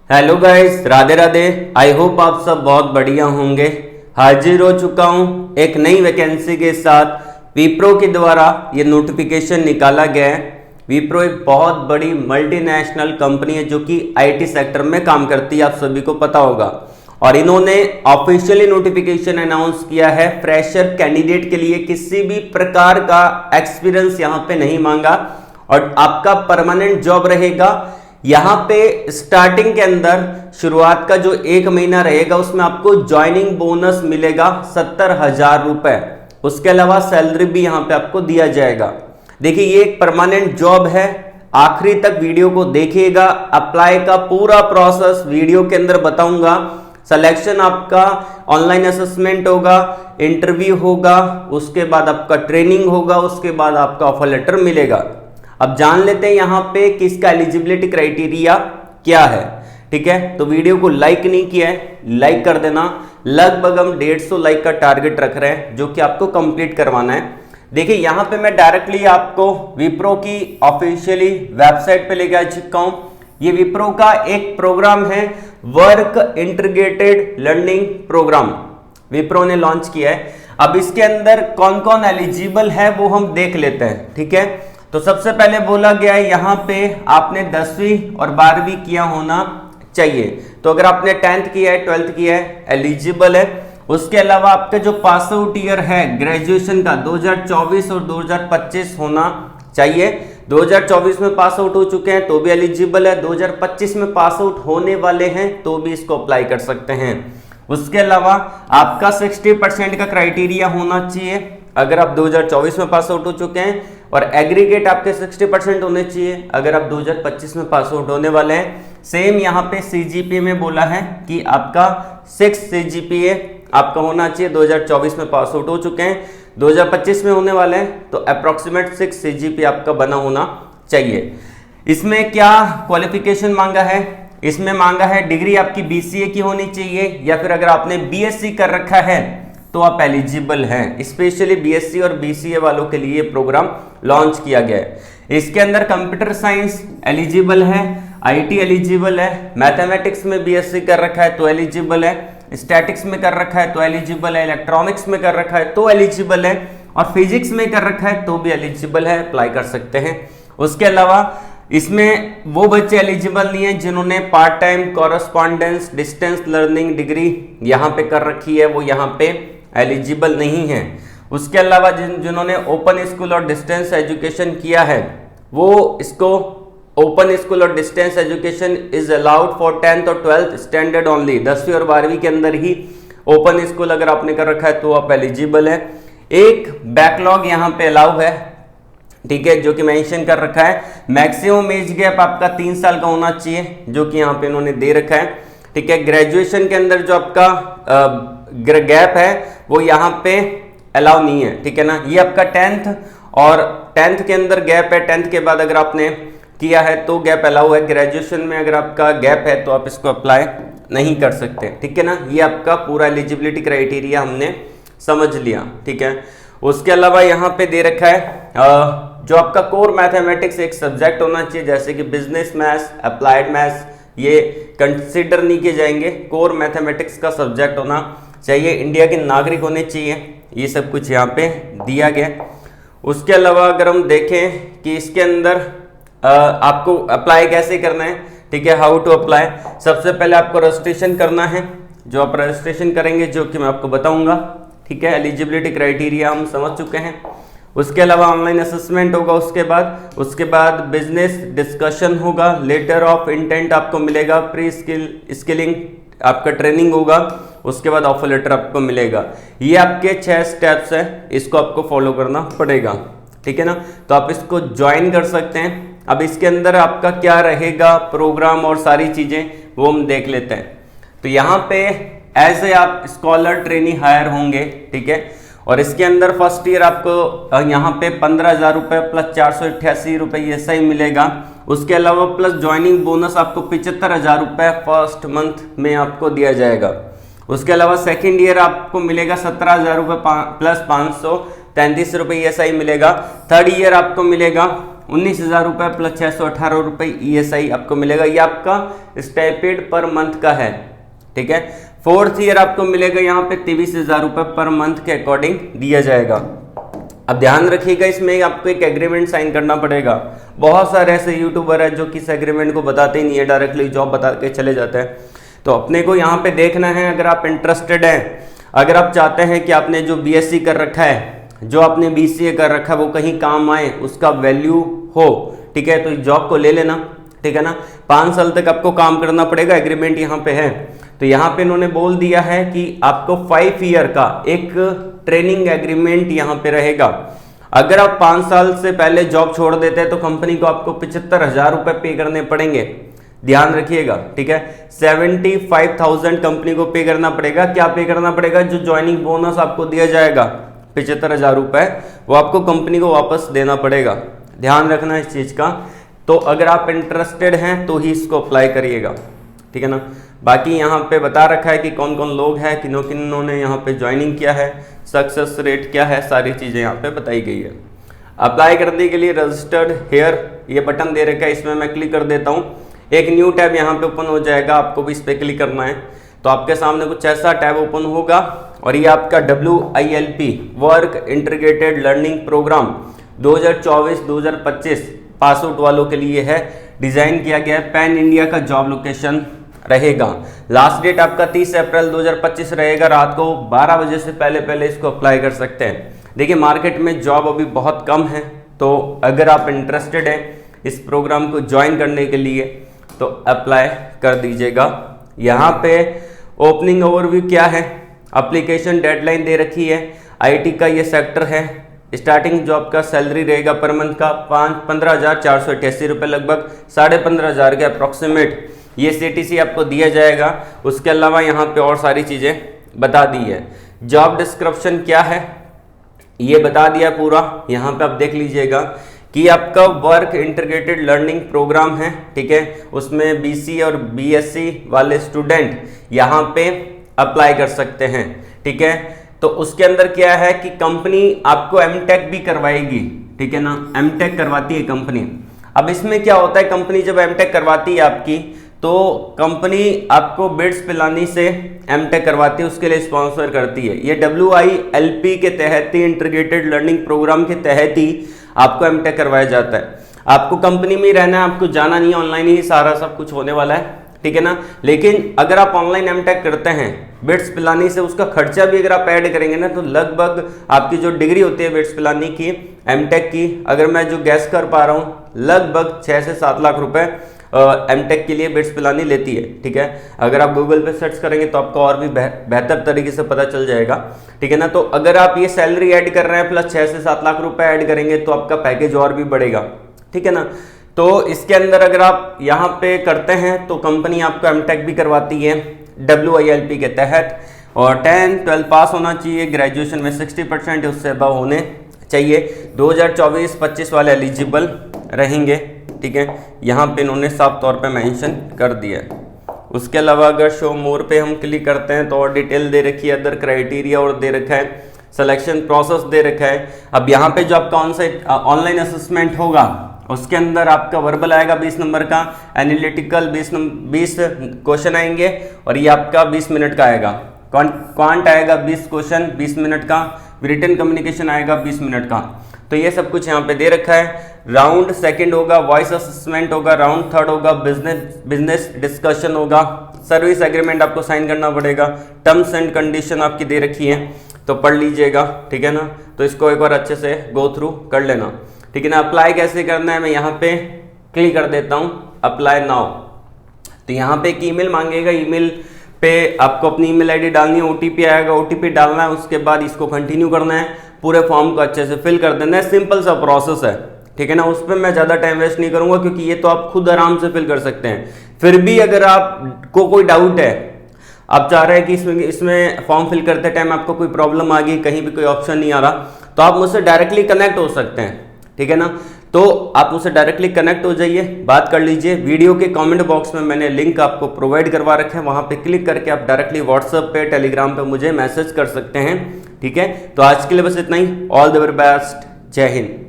Hello guys, Radhe Radhe. I hope आप सब बहुत बढ़िया होंगे। हाजिर हो चुका हूं एक नई वैकेंसी के साथ। विप्रो के द्वारा ये नोटिफिकेशन निकाला गया है। विप्रो एक बहुत बड़ी मल्टीनेशनल कंपनी है जो कि आईटी सेक्टर में काम करती है, आप सभी को पता होगा। और इन्होंने ऑफिशियली नोटिफिकेशन अनाउंस किया है, फ्रेशर कैंडिडेट के लिए किसी भी प्रकार का एक्सपीरियंस यहां पे नहीं मांगा और आपका परमानेंट जॉब रहेगा। यहां पे स्टार्टिंग के अंदर शुरुआत का जो 1 महीना रहेगा उसमें आपको ज्वाइनिंग बोनस मिलेगा 70,000 रुपए। उसके अलावा सैलरी भी यहां पे आपको दिया जाएगा। देखिए, ये एक परमानेंट जॉब है। आखिरी तक वीडियो को देखिएगा। अप्लाई का पूरा प्रोसेस वीडियो के अंदर बताऊंगा। सिलेक्शन आपका ऑनलाइन असेसमेंट होगा, इंटरव्यू होगा, उसके बाद आपका ट्रेनिंग होगा, उसके बाद आपका ऑफर लेटर मिलेगा। अब जान लेते हैं यहां पे कि इसका एलिजिबिलिटी क्राइटेरिया क्या है। ठीक है, तो वीडियो को लाइक नहीं किया है, लाइक कर देना। लगभग हम 150 लाइक का टारगेट रख रहे हैं जो कि आपको कंप्लीट करवाना है। देखिए, यहां पे मैं डायरेक्टली आपको विप्रो की ऑफिशियली वेबसाइट पे लेके आ चुका हूं। ये विप्रो का एक प्रोग्राम है, work integrated learning program Wipro ने लॉन्च किया है। अब इसके अंदर कौन कौन एलिजिबल है वो हम देख लेते हैं। ठीक है, तो सबसे पहले बोला गया है यहां पे आपने 10वीं और 12वीं किया होना चाहिए। तो अगर आपने 10th किया है, 12th किया है, एलिजिबल है। उसके अलावा आपका जो पास आउट ईयर है ग्रेजुएशन का 2024 और 2025 होना चाहिए। 2024 में पास आउट हो चुके हैं तो भी एलिजिबल है, 2025 में पास आउट होने वाले हैं तो भी इसको अप्लाई कर सकते हैं। उसके अलावा आपका 60% का क्राइटेरिया होना चाहिए। अगर आप 2024 में पास आउट हो चुके हैं और एग्रीगेट आपके 60% होने चाहिए अगर आप 2025 में पास आउट होने वाले हैं। सेम यहाँ पे सीजीपीए में बोला है कि आपका 6 सीजीपीए आपका होना चाहिए। 2024 में पास आउट हो चुके हैं, 2025 में होने वाले हैं तो अप्रोक्सीमेट 6 सीजीपीए आपका बना होना चाहिए। इसमें क्या क्वालिफिकेशन मांगा है? इसमें मांगा है डिग्री आपकी बीसीए की होनी चाहिए या फिर अगर आपने बीएससी कर रखा है तो आप एलिजिबल हैं। स्पेशली बीएससी और बीसीए वालों के लिए प्रोग्राम लॉन्च किया गया है। इसके अंदर कंप्यूटर साइंस एलिजिबल है, आईटी एलिजिबल है, मैथमेटिक्स में बीएससी कर रखा है तो एलिजिबल है, स्टैटिक्स में कर रखा है तो एलिजिबल है, इलेक्ट्रॉनिक्स में कर रखा है तो एलिजिबल है और फिजिक्स में कर रखा है तो भी एलिजिबल है, अप्लाई कर सकते हैं। उसके अलावा इसमें वो बच्चे एलिजिबल नहीं है जिन्होंने part time correspondence distance learning degree यहाँ पे कर रखी है, वो यहाँ पे एलिजिबल नहीं है। उसके अलावा जिन्होंने ओपन स्कूल और डिस्टेंस एजुकेशन किया है वो इसको ओपन स्कूल और distance education is allowed for 10th और 12th स्टैंडर्ड ओनली। 10वीं और 12वीं के अंदर ही ओपन स्कूल अगर आपने कर रखा है तो आप एलिजिबल है। एक बैकलॉग यहाँ पे अलाउ है, ठीक है, जो कि मेंशन कर रखा है। मैक्सिमम एज गैप आपका 3 साल का होना चाहिए जो कि यहाँ पे इन्होंने दे रखा है। ठीक है, ग्रेजुएशन के अंदर जो आपका गैप है वो यहाँ पे अलाउ नहीं है। ठीक है ना, ये आपका 10th और 10th के अंदर गैप है। 10th के बाद अगर आपने किया है तो गैप अलाउ है। ग्रेजुएशन में अगर आपका गैप है तो आप इसको अप्लाई नहीं कर सकते। ठीक है ना, ये आपका पूरा एलिजिबिलिटी क्राइटेरिया हमने समझ लिया। ठीक है, उसके अलावा यहाँ पे दे रखा है जो आपका कोर मैथमेटिक्स एक सब्जेक्ट होना चाहिए, जैसे कि बिजनेस मैथ्स, अप्लाइड मैथ्स, ये कंसिडर नहीं किए जाएंगे। कोर मैथमेटिक्स का सब्जेक्ट होना चाहिए, इंडिया के नागरिक होने चाहिए। ये सब कुछ यहाँ पे दिया गया। उसके अलावा अगर हम देखें कि इसके अंदर आपको अप्लाई कैसे करना है, ठीक है, हाउ टू अप्लाई। सबसे पहले आपको रजिस्ट्रेशन करना है, जो आप रजिस्ट्रेशन करेंगे जो कि मैं आपको बताऊंगा। ठीक है, एलिजिबिलिटी क्राइटेरिया हम समझ चुके हैं। उसके अलावा ऑनलाइन असेसमेंट होगा, उसके बाद बिजनेस डिस्कशन होगा, लेटर ऑफ इंटेंट आपको मिलेगा, प्री स्किलिंग आपका ट्रेनिंग होगा, उसके बाद ऑफर लेटर आपको मिलेगा। ये आपके 6 स्टेप्स हैं, इसको आपको फॉलो करना पड़ेगा। ठीक है ना, तो आप इसको ज्वाइन कर सकते हैं। अब इसके अंदर आपका क्या रहेगा प्रोग्राम और सारी चीजें वो हम देख लेते हैं। तो यहाँ पे ऐसे आप स्कॉलर ट्रेनी हायर होंगे। ठीक है, और इसके अंदर फर्स्ट ईयर आपको यहाँ पे 15,000 रुपये प्लस 488 रुपये ऐसा ही मिलेगा। उसके अलावा प्लस ज्वाइनिंग बोनस आपको 75,000 रुपये फर्स्ट मंथ में आपको दिया जाएगा। उसके अलावा सेकेंड ईयर आपको मिलेगा 17,000 रुपये प्लस 533 रुपये ऐसा ही मिलेगा। थर्ड ईयर आपको मिलेगा 19,000 रुपये प्लस 618 रुपये ESI आपको मिलेगा। ये आपका स्टाइपेंड पर मंथ का है, ठीक है। 4th ईयर आपको मिलेगा यहाँ पे 23,000 रुपये पर मंथ के अकॉर्डिंग दिया जाएगा। अब ध्यान रखिएगा, इसमें आपको एक एग्रीमेंट साइन करना पड़ेगा। बहुत सारे ऐसे यूट्यूबर है जो कि इस एग्रीमेंट को बताते ही नहीं है, डायरेक्टली जॉब बता के चले जाते हैं। तो अपने को यहाँ पे देखना है, अगर आप इंटरेस्टेड हैं, अगर आप चाहते हैं कि आपने जो BSc कर रखा है, जो आपने BCA कर रखा है, वो कहीं काम आए, उसका वैल्यू हो, ठीक है, तो इस जॉब को ले लेना, ठीक है ना। 5 साल तक आपको काम करना पड़ेगा, एग्रीमेंट यहाँ पे है। तो यहाँ पे इन्होंने बोल दिया है कि आपको 5 ईयर का एक ट्रेनिंग एग्रीमेंट यहाँ पे रहेगा। अगर आप 5 साल से पहले जॉब छोड़ देते हैं तो कंपनी को आपको 75,000 रुपये पे करने पड़ेंगे, ध्यान रखिएगा, ठीक है। 75,000 कंपनी को पे करना पड़ेगा। क्या पे करना पड़ेगा? जो ज्वाइनिंग बोनस आपको दिया जाएगा 75,000 रुपये, वो आपको कंपनी को वापस देना पड़ेगा, ध्यान रखना इस चीज़ का। तो अगर आप इंटरेस्टेड हैं तो ही इसको अप्लाई करिएगा, ठीक है ना। बाकी यहाँ पे बता रखा है कि कौन कौन लोग हैं, किन्हों किन्हों ने यहाँ पे ज्वाइनिंग किया है, सक्सेस रेट क्या है, सारी चीज़ें यहाँ पे बताई गई है। अप्लाई करने के लिए रजिस्टर्ड हेयर ये बटन दे रखा है, इसमें मैं क्लिक कर देता हूँ। एक न्यू टैब यहाँ पे ओपन हो जाएगा, आपको भी इस पर क्लिक करना है। तो आपके सामने कुछ ऐसा टैब ओपन होगा और ये आपका WILP work integrated learning program 2024-2025 pass out वालों के लिए है, डिज़ाइन किया गया है। पैन इंडिया का जॉब लोकेशन रहेगा। लास्ट डेट आपका 30 अप्रैल 2025 रहेगा। रात को 12 बजे से पहले इसको अप्लाई कर सकते हैं। देखिए मार्केट में जॉब अभी बहुत कम है, तो अगर आप इंटरेस्टेड हैं इस प्रोग्राम को ज्वाइन करने के लिए तो अप्लाई कर दीजिएगा। यहाँ पे ओपनिंग ओवरव्यू क्या है, एप्लीकेशन डेडलाइन दे रखी है, IT का ये सेक्टर है। स्टार्टिंग जॉब का सैलरी रहेगा पर मंथ का 15,488 रुपये, लगभग 15,500 के अप्रॉक्सीमेट ये CTC आपको दिया जाएगा। उसके अलावा यहाँ पे और सारी चीज़ें बता दी है। जॉब डिस्क्रिप्शन क्या है ये बता दिया पूरा। यहाँ पे आप देख लीजिएगा कि आपका वर्क इंटीग्रेटेड लर्निंग प्रोग्राम है, ठीक है। उसमें BC और BSc वाले स्टूडेंट यहाँ पे अप्लाई कर सकते हैं, ठीक है। तो उसके अंदर क्या है कि कंपनी आपको MTech भी करवाएगी, ठीक है ना, MTech करवाती है कंपनी। अब इसमें क्या होता है, कंपनी जब MTech करवाती है आपकी, तो कंपनी आपको बिट्स पिलानी से MTech करवाती है, उसके लिए स्पॉन्सर करती है। ये WILP के तहत ही, इंटीग्रेटेड लर्निंग प्रोग्राम के तहत ही आपको MTech करवाया जाता है। आपको कंपनी में ही रहना है, आपको जाना नहीं है, ऑनलाइन ही सारा सब कुछ होने वाला है, ठीक है ना। लेकिन अगर आप ऑनलाइन MTech करते हैं बिट्स पिलानी से, उसका खर्चा भी अगर आप ऐड करेंगे ना, तो लगभग आपकी जो डिग्री होती है बिट्स पिलानी की MTech की, अगर मैं जो गैस कर पा रहा हूँ, लगभग 6 से 7 लाख रुपए MTech के लिए बिट्स पिलानी लेती है, ठीक है। अगर आप गूगल पे सर्च करेंगे तो आपको और भी बेहतर तरीके से पता चल जाएगा, ठीक है ना। तो अगर आप ये सैलरी ऐड कर रहे हैं प्लस 6 से 7 लाख रुपए ऐड करेंगे तो आपका पैकेज और भी बढ़ेगा, ठीक है ना। तो इसके अंदर अगर आप यहाँ पे करते हैं तो कंपनी आपको MTech भी करवाती है WILP के तहत, और 10-12 पास होना चाहिए, ग्रेजुएशन में 60% उससे अबव होने चाहिए। 2024-25 वाले एलिजिबल रहेंगे, ठीक है। यहाँ पे इन्होंने साफ तौर पे मेंशन कर दिया है। उसके अलावा अगर शो मोर पे हम क्लिक करते हैं तो और डिटेल दे रखी है, अदर क्राइटेरिया और दे रखा है, सिलेक्शन प्रोसेस दे रखा है। अब यहाँ पे जो आपका ऑनलाइन असेसमेंट होगा उसके अंदर आपका वर्बल आएगा 20 नंबर का, एनालिटिकल 20 क्वेश्चन आएंगे और ये आपका 20 मिनट का आएगा। क्वांट आएगा 20 क्वेश्चन 20 मिनट का, रिटन कम्युनिकेशन आएगा 20 मिनट का। तो ये सब कुछ यहाँ पे दे रखा है। राउंड सेकंड होगा, वॉइस असेसमेंट होगा, राउंड थर्ड होगा, बिजनेस डिस्कशन होगा, सर्विस एग्रीमेंट आपको साइन करना पड़ेगा, टर्म्स एंड कंडीशन आपकी दे रखी है तो पढ़ लीजिएगा, ठीक है ना। तो इसको एक बार अच्छे से गो थ्रू कर लेना, ठीक है ना। अप्लाई कैसे करना है, मैं यहाँ पे क्लिक कर देता हूँ अप्लाई नाउ। तो यहाँ पे एक ईमेल मांगेगा, ईमेल पे आपको अपनी ईमेल आईडी डालनी है, OTP आएगा, OTP डालना है, उसके बाद इसको कंटिन्यू करना है, पूरे फॉर्म को अच्छे से फिल कर देना है। सिंपल सा प्रोसेस है, ठीक है ना। उस पर मैं ज़्यादा टाइम वेस्ट नहीं करूंगा क्योंकि ये तो आप खुद आराम से फिल कर सकते हैं। फिर भी अगर आपको कोई डाउट है, आप चाह रहे हैं कि इसमें फॉर्म फिल करते टाइम आपको कोई प्रॉब्लम आ गई, कहीं भी कोई ऑप्शन नहीं आ रहा, तो आप मुझसे डायरेक्टली कनेक्ट हो सकते हैं, ठीक है ना। तो आप मुझसे डायरेक्टली कनेक्ट हो जाइए, बात कर लीजिए। वीडियो के कमेंट बॉक्स में मैंने लिंक आपको प्रोवाइड करवा रखे हैं, वहां पे क्लिक करके आप डायरेक्टली व्हाट्सएप पे, टेलीग्राम पे मुझे मैसेज कर सकते हैं, ठीक है। तो आज के लिए बस इतना ही। ऑल द वेरी बेस्ट, जय हिंद।